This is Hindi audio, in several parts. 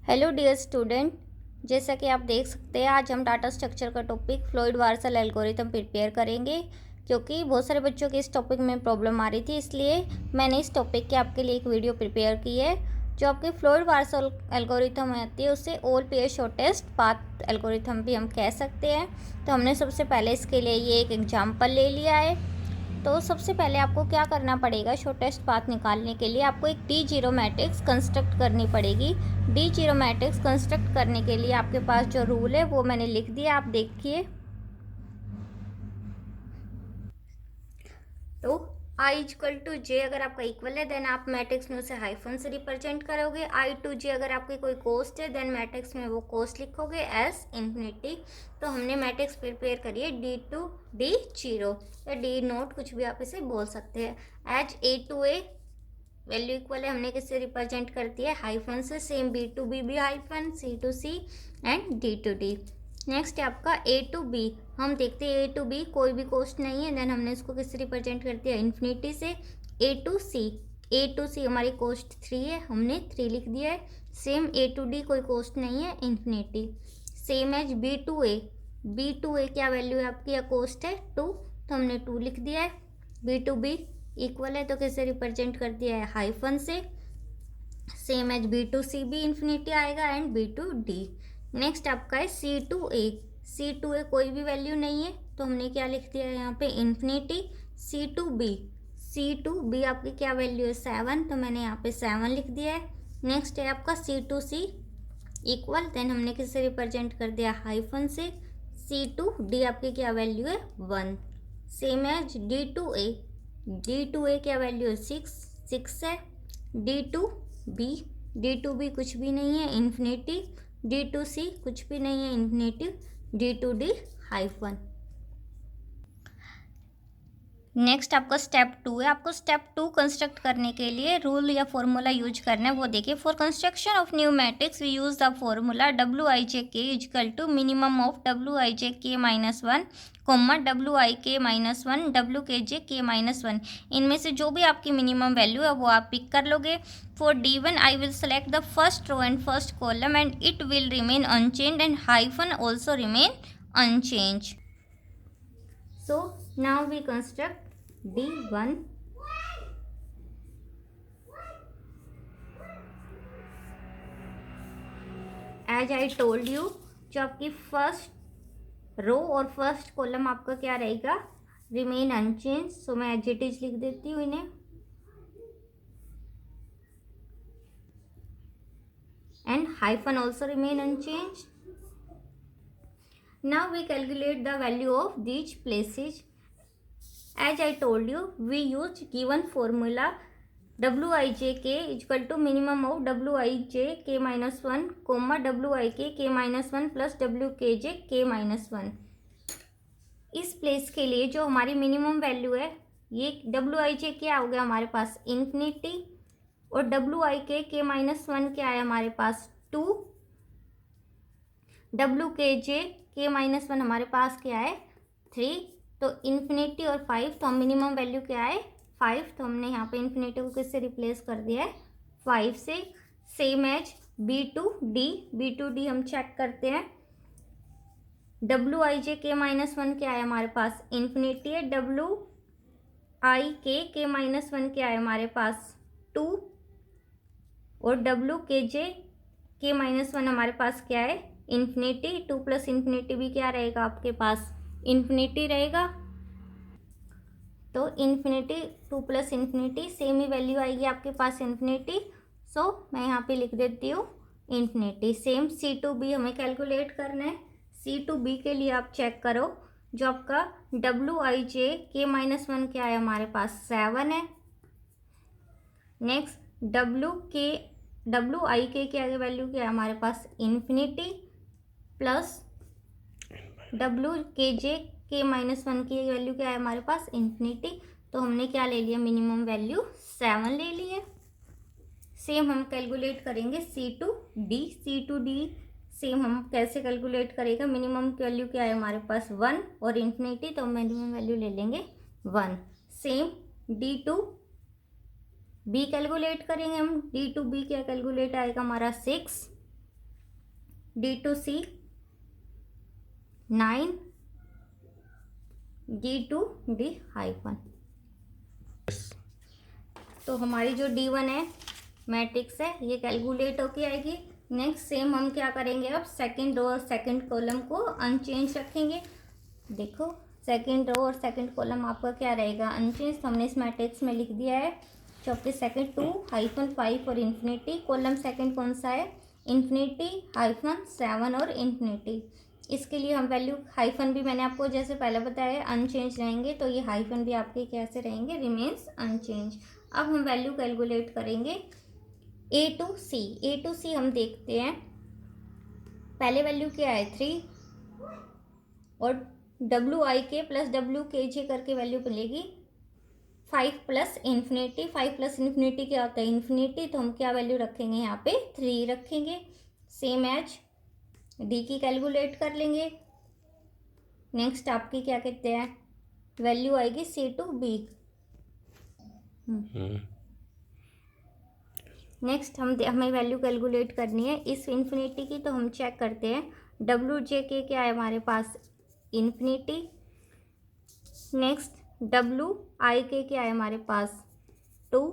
हेलो डियर स्टूडेंट, जैसा कि आप देख सकते हैं आज हम डाटा स्ट्रक्चर का टॉपिक फ्लूइड वार्सल एल्गोरिथम प्रिपेयर करेंगे। क्योंकि बहुत सारे बच्चों की इस टॉपिक में प्रॉब्लम आ रही थी, इसलिए मैंने इस टॉपिक की आपके लिए एक वीडियो प्रिपेयर की है। जो आपकी फ्लूइड वार्सल एल्गोरिथम आती है उसे all pair shortest path algorithm भी हम कह सकते हैं। तो हमने सबसे पहले इसके लिए ये एक एग्जाम्पल ले लिया है। तो सबसे पहले आपको क्या करना पड़ेगा, शॉर्टेस्ट पाथ निकालने के लिए आपको एक D0 मैट्रिक्स कंस्ट्रक्ट करनी पड़ेगी। D0 मैट्रिक्स कंस्ट्रक्ट करने के लिए आपके पास जो रूल है वो मैंने लिख दिया, आप देखिए। तो I=J अगर आपका इक्वल है देन आप मैट्रिक्स में उसे हाइफन से रिप्रेजेंट करोगे। I to J अगर आपकी कोई कोस्ट है देन मैट्रिक्स में वो कोस्ट लिखोगे एस इन्फिनिटी। तो हमने मैट्रिक्स प्रिपेयर करी है D2D0 या D0, कुछ भी आप इसे बोल सकते हैं। As A to A value equal है, हमने किससे रिप्रेजेंट करती है, हाइफन से। सेम B to B भी hyphen, C to C and D to D। Next है आपका A to B। हम देखते हैं A to B कोई भी कोस्ट नहीं है, देन हमने इसको किससे रिप्रेजेंट कर दिया, इन्फिनिटी से। A to C हमारी कोस्ट 3 है, हमने 3 लिख दिया है। सेम A to D कोई कोस्ट नहीं है, infinity. Same as B to A क्या वैल्यू है आपकी, या कोस्ट है 2, तो हमने 2 लिख दिया है। B to B इक्वल है तो कैसे रिप्रेजेंट कर दिया है, हाइफन से। Same as B to C भी इन्फिनिटी आएगा and B to D। Next आपका है C to A कोई भी वैल्यू नहीं है तो हमने क्या लिख दिया है यहाँ पे, इन्फिनिटी। C to B आपकी क्या वैल्यू है, 7, तो मैंने यहाँ पे 7 लिख दिया है। नेक्स्ट है आपका C to C equal, then हमने किससे रिप्रेजेंट कर दिया, हाइफन से। C to D आपकी क्या वैल्यू है, 1। Same as D to A क्या वैल्यू है, 6 है। D to B कुछ भी नहीं है, इन्फिनिटी। D to C कुछ भी नहीं है, infinity. D to D hyphen. Next आपका स्टेप 2 है। आपको स्टेप 2 कंस्ट्रक्ट करने के लिए रूल या फॉर्मूला यूज करना है, वो देखिए। For construction of new matrix we use the formula Wij equal to minimum of Wij(k-1) comma Wik-1 Wkj(k-1). इनमें से जो भी आपकी मिनिमम वैल्यू है वो आप पिक कर लोगे। For D1 I will select the first row and first column and it will remain unchange and hyphen also remain unchange. So now we construct D1. As I told you, जो आपकी फर्स्ट रो और फर्स्ट कॉलम आपका क्या रहेगा, रिमेन अनचेंज। सो मैं एज इट इज लिख देती हूँ इन्हें, and hyphen also remain unchange. Now we calculate the value of these places. As I told you, we use given formula Wij equal to minimum of Wij(k-1) comma Wik(k-1) plus Wkj(k-1). इस प्लेस के लिए जो हमारी मिनिमम वैल्यू है, ये Wij क्या हो गया हमारे पास, इन्फिनिटी। और Wik(k-1) क्या है हमारे पास, 2। Wkj(k-1) हमारे पास क्या है, 3। तो इन्फिनिटी और 5, तो हम मिनिमम वैल्यू क्या है, 5, तो हमने यहाँ पे इन्फिनिटी को किससे रिप्लेस कर दिया है, 5 से। Same as B to D हम चेक करते हैं। Wij(k-1) क्या है हमारे पास, इन्फिनिटी है। Wik(k-1) क्या है हमारे पास, 2। और Wkj(k-1) हमारे पास क्या है, इन्फिनिटी। 2 प्लस इन्फिनिटी भी क्या रहेगा आपके पास, इन्फिनिटी रहेगा। तो इन्फिनिटी 2 प्लस इन्फिनिटी सेम ही वैल्यू आएगी आपके पास, इन्फिनिटी। सो मैं यहाँ पे लिख देती हूँ infinity. Same C to B हमें कैलकुलेट करना है। C to B के लिए आप चेक करो, जो आपका Wij(k-1) क्या है हमारे पास, 7 है। नेक्स्ट Wik की आगे वैल्यू क्या है हमारे पास, इन्फिनिटी। प्लस Wkj(k-1) की वैल्यू क्या है हमारे पास, इन्फिनिटी। तो हमने क्या ले लिया, मिनिमम वैल्यू 7 ले ली है। सेम हम कैलकुलेट करेंगे C to D सेम हम कैसे कैलकुलेट करेगा, मिनिमम की वैल्यू क्या है हमारे पास, 1 और इन्फिनिटी, तो मिनिमम वैल्यू ले लेंगे 1। Same D to B calculate करेंगे हम। D to B क्या कैलकुलेट आएगा हमारा, 6। D2C 9, D2D hyphen. तो हमारी जो D1 है मैट्रिक्स है ये कैलकुलेट होके आएगी। नेक्स्ट सेम हम क्या करेंगे, अब सेकंड रो और सेकंड कॉलम को अनचेंज रखेंगे। देखो सेकंड रो और सेकंड कॉलम आपका क्या रहेगा, अनचेंज। तो हमने इस मैट्रिक्स में लिख दिया है चौके सेकंड 2-5 और इन्फिनिटी। कॉलम सेकंड कौन सा है, इन्फिनिटी-7 और इन्फिनिटी। इसके लिए हम वैल्यू हाइफन भी मैंने आपको जैसे पहले बताया अनचेंज रहेंगे, तो ये हाइफन भी आपके कैसे रहेंगे, रिमेन्स अनचेंज। अब हम वैल्यू कैलकुलेट करेंगे A2C हम देखते हैं। पहले वैल्यू क्या है 3 और WIK प्लस WKJ करके वैल्यू मिलेगी 5 प्लस इन्फिनिटी। 5 प्लस इन्फिनिटी क्या होता है, इन्फिनिटी। तो हम क्या वैल्यू रखेंगे यहाँ पे 3 रखेंगे। सेम एज D की कैलकुलेट कर लेंगे। नेक्स्ट आपकी क्या कहते हैं वैल्यू आएगी C2B। नेक्स्ट हमें वैल्यू कैलकुलेट करनी है इस इन्फिनिटी की। तो हम चेक करते हैं WJK क्या है हमारे पास, इन्फिनिटी। नेक्स्ट WIK क्या है हमारे पास 2,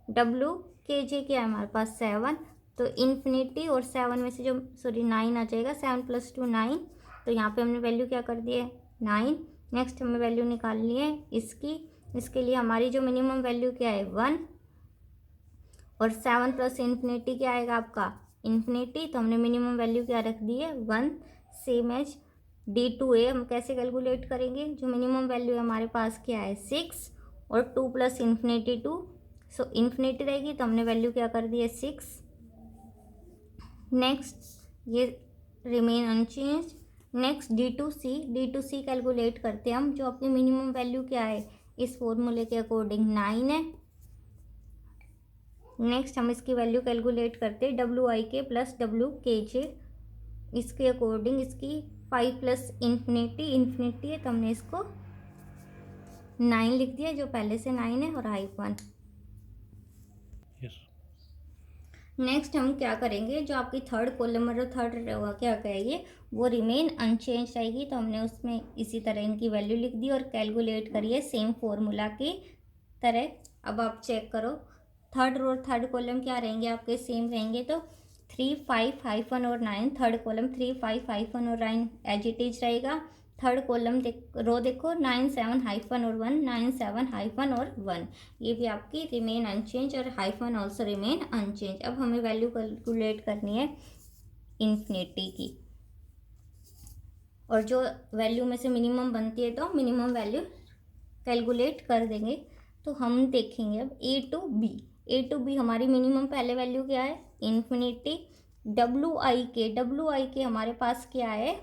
WKJ क्या है हमारे पास 7। तो इन्फिनिटी और 7 में से जो 9 आ जाएगा, 7 + 2 9। तो यहाँ पे हमने वैल्यू क्या कर दी है 9। नेक्स्ट हमें वैल्यू निकालनी है इसकी। इसके लिए हमारी जो मिनिमम वैल्यू क्या है 1 और 7 प्लस इन्फिनिटी क्या आएगा आपका इन्फिनिटी। तो हमने मिनिमम वैल्यू क्या रख दी है 1। सेम एज D2A हम कैसे कैलकुलेट करेंगे, जो मिनिमम वैल्यू है हमारे पास क्या है 6 और 2 प्लस इन्फिनिटी 2। सो इन्फिनिटी रहेगी तो हमने वैल्यू क्या कर दी है 6। नेक्स्ट ये remain unchange. Next D2C calculate करते हैं हम। जो अपनी मिनिमम वैल्यू क्या है इस फॉर्मूले के अकॉर्डिंग 9 है। नेक्स्ट हम इसकी वैल्यू कैलकुलेट करते हैं WIK प्लस WKJ। इसके अकॉर्डिंग इसकी 5 प्लस इन्फिनिटी है, तो हमने इसको 9 लिख दिया जो पहले से 9 है और हाइफन। नेक्स्ट हम क्या करेंगे, जो आपकी थर्ड कॉलम और थर्ड क्या कहेंगे वो रिमेन अनचेंज रहेगी। तो हमने उसमें इसी तरह इनकी वैल्यू लिख दी और कैलकुलेट करिए सेम फॉर्मूला की तरह। अब आप चेक करो थर्ड रो और थर्ड कॉलम क्या रहेंगे आपके सेम रहेंगे। तो 3 5 हाइफन और 9, थर्ड कॉलम 3 5 हाइफन और 9 एज इट इज रहेगा। थर्ड कॉलम रो देखो 9 7 हाइफन और 1, 9 7 हाइफन और 1। ये भी आपकी रिमेन अनचेंज और हाइफन ऑल्सो रिमेन अनचेंज। अब हमें वैल्यू कैलकुलेट करनी है इन्फिनिटी की, और जो वैल्यू में से मिनिमम बनती है तो मिनिमम वैल्यू कैलकुलेट कर देंगे। तो हम देखेंगे अब A टू बी हमारी मिनिमम पहले वैल्यू क्या है इन्फिनिटी। WIK हमारे पास क्या है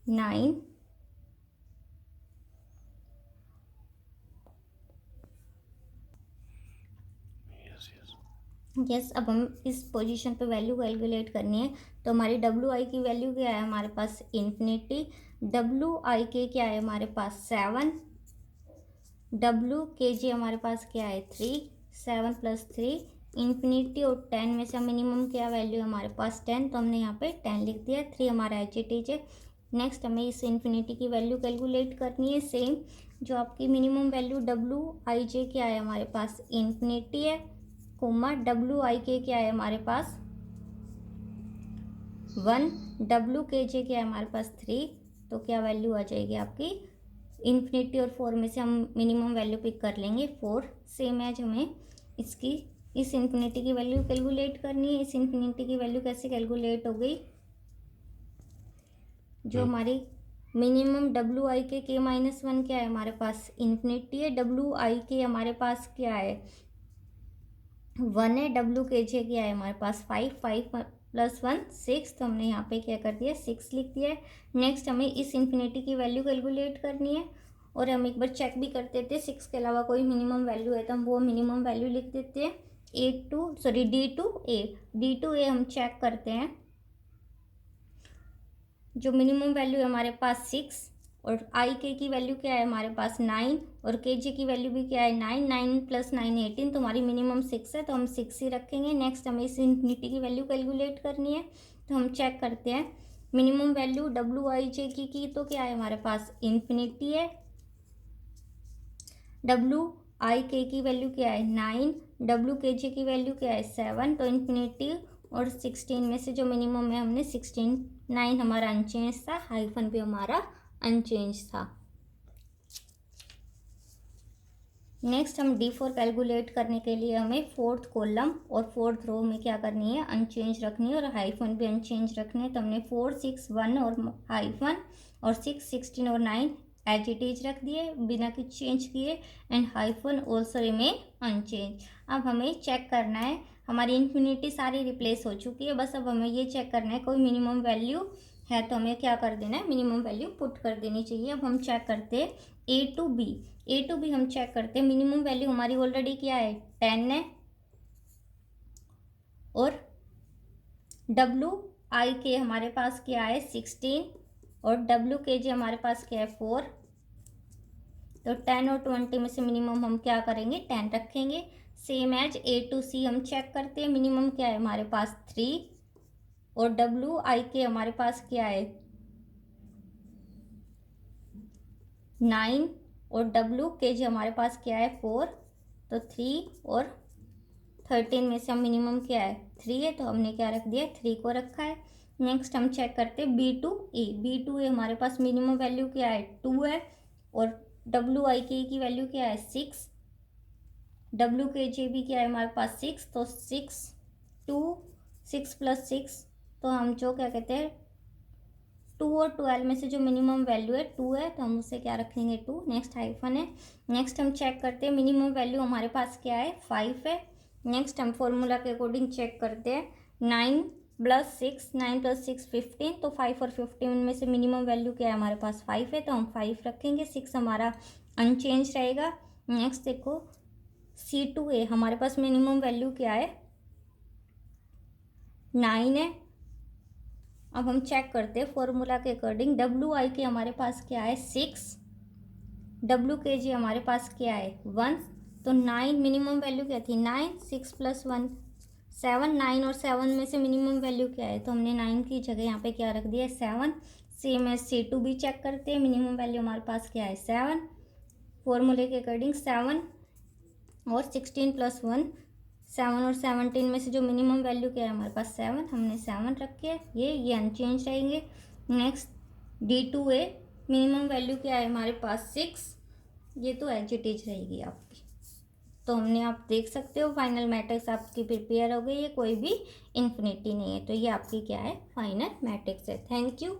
9। यस अब हम इस पोजीशन पे वैल्यू कैलकुलेट करनी है। तो हमारी WI की वैल्यू क्या है हमारे पास इन्फिनिटी। WIK क्या है हमारे पास 7। WKJ हमारे पास क्या है 3, 7 + 3 इन्फिनिटी और 10 में से मिनिमम क्या वैल्यू है हमारे पास 10। तो हमने यहाँ पे 10 लिख दिया। 3 हमारा HIT है। नेक्स्ट हमें इस इन्फिनिटी की वैल्यू कैलकुलेट करनी है सेम। जो आपकी मिनिमम वैल्यू WIJ क्या है हमारे पास इन्फिनिटी है, कोमा WIK क्या है हमारे पास 1, WKJ क्या है हमारे पास 3। तो क्या वैल्यू आ जाएगी आपकी इन्फिनिटी और 4 में से हम मिनिमम वैल्यू पिक कर लेंगे 4। सेम एज हमें इसकी इस इन्फिनिटी की वैल्यू कैलकुलेट करनी है। इस इन्फिनिटी की वैल्यू कैसे कैलकुलेट हो गई, जो हमारी मिनिमम WIK के -1 क्या है हमारे पास इन्फिनिटी है। WIK हमारे पास क्या है 1 है। WKJ क्या है हमारे पास 5 + 1 6। तो हमने यहाँ पे क्या कर दिया 6 लिख दिया है। नेक्स्ट हमें इस इन्फिनिटी की वैल्यू कैलकुलेट करनी है, और हम एक बार चेक भी कर देते हैं 6 के अलावा कोई मिनिमम वैल्यू है तो हम वो मिनिमम वैल्यू लिख देते हैं। D2A हम चेक करते हैं। जो मिनिमम वैल्यू है हमारे पास 6 और आई के की वैल्यू क्या है हमारे पास 9 और के जे की वैल्यू भी क्या है 9, 9 + 9 18, तो हमारी मिनिमम 6 है तो हम 6 ही रखेंगे। नेक्स्ट हमें इस इन्फिनिटी की वैल्यू कैलकुलेट करनी है, तो हम चेक करते हैं मिनिमम वैल्यू डब्ल्यू आई जे की तो क्या है हमारे पास इन्फिनिटी है, डब्ल्यू आई के की वैल्यू क्या है 9, डब्ल्यू के जे की वैल्यू क्या है 7, तो इन्फिनिटी और 16 में से जो मिनिमम है हमने 16, 9 हमारा अनचेंज था, हाइफन भी हमारा अनचेंज था। नेक्स्ट हम D4 कैलकुलेट करने के लिए हमें फोर्थ कॉलम और फोर्थ रो में क्या करनी है अनचेंज रखनी है और हाइफन भी अनचेंज रखने हैं। तो हमने 4, 6, 1 और हाइफन और 6, 16 और 9 एज इट इज रख दिए बिना कुछ चेंज किए and hyphen also remain unchange. अब हमें चेक करना है हमारी इन्फिनिटी सारी रिप्लेस हो चुकी है, बस अब हमें ये चेक करना है कोई मिनिमम वैल्यू है तो हमें क्या कर देना है मिनिमम वैल्यू पुट कर देनी चाहिए। अब हम चेक करते हैं ए टू बी हम चेक करते हैं मिनिमम वैल्यू हमारी ऑलरेडी क्या है 10 है और डब्ल्यू आई के हमारे पास क्या है 16 और डब्ल्यू के जे हमारे पास क्या है 4, तो 10 और 20 में से मिनिमम हम क्या करेंगे 10 रखेंगे। सेम एज ए टू सी हम चेक करते हैं मिनिमम क्या है हमारे पास 3 और डब्ल्यू आई के हमारे पास क्या है 9 और डब्ल्यू के जी हमारे पास क्या है 4, तो 3 और 13 में से हम मिनिमम क्या है 3 है तो हमने क्या रख दिया 3 को रखा है। नेक्स्ट हम चेक करते हैं बी टू ए हमारे पास मिनिमम वैल्यू क्या है 2 है और डब्ल्यू आई के की वैल्यू क्या है 6, डब्ल्यू के जे भी क्या है हमारे पास 6, तो 6 + 6 तो हम जो क्या कहते हैं 2 और 12 में से जो मिनिमम वैल्यू है 2 है तो हम उसे क्या रखेंगे 2। नेक्स्ट हाइफन है। नेक्स्ट हम चेक करते हैं मिनिमम वैल्यू हमारे पास क्या है 5 है। नेक्स्ट हम फॉर्मूला के अकॉर्डिंग चेक करते हैं 9 + 6 15, तो 5 और 15 में से मिनिमम वैल्यू क्या है हमारे पास 5 है तो हम 5 रखेंगे, 6 हमारा अनचेंज रहेगा। नेक्स्ट देखो C2A हमारे पास मिनिमम वैल्यू क्या है 9 है। अब हम चेक करते हैं फॉर्मूला के अकॉर्डिंग डब्ल्यू आई के हमारे पास क्या है 6, डब्ल्यू के जी हमारे पास क्या है 1, तो 9 मिनिमम वैल्यू क्या थी 9, 6 + 1 7, 9 और 7 में से मिनिमम वैल्यू क्या है तो हमने 9 की जगह यहाँ पे क्या रख दिया 7। सेम एज C2 भी चेक करते हैं मिनिमम वैल्यू हमारे पास क्या है 7, फॉर्मूले के अकॉर्डिंग 7 और 16 + 1 7 और 17 में से जो मिनिमम वैल्यू क्या है हमारे पास 7, हमने 7 रखे है, ये अनचेंज रहेंगे। नेक्स्ट D2A मिनिमम वैल्यू क्या है हमारे पास 6, ये तो एज इट इज रहेगी आपकी। तो हमने आप देख सकते हो फाइनल मैट्रिक्स आपकी प्रिपेयर हो गई है, कोई भी इन्फिनिटी नहीं है, तो ये आपकी क्या है फाइनल मैट्रिक्स है। Thank you.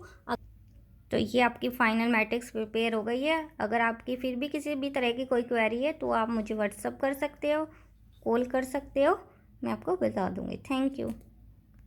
तो ये आपकी फाइनल मैट्रिक्स प्रिपेयर हो गई है। अगर आपकी फिर भी किसी भी तरह की कोई क्वेरी है तो आप मुझे व्हाट्सअप कर सकते हो, कॉल कर सकते हो, मैं आपको बता दूंगी। Thank you.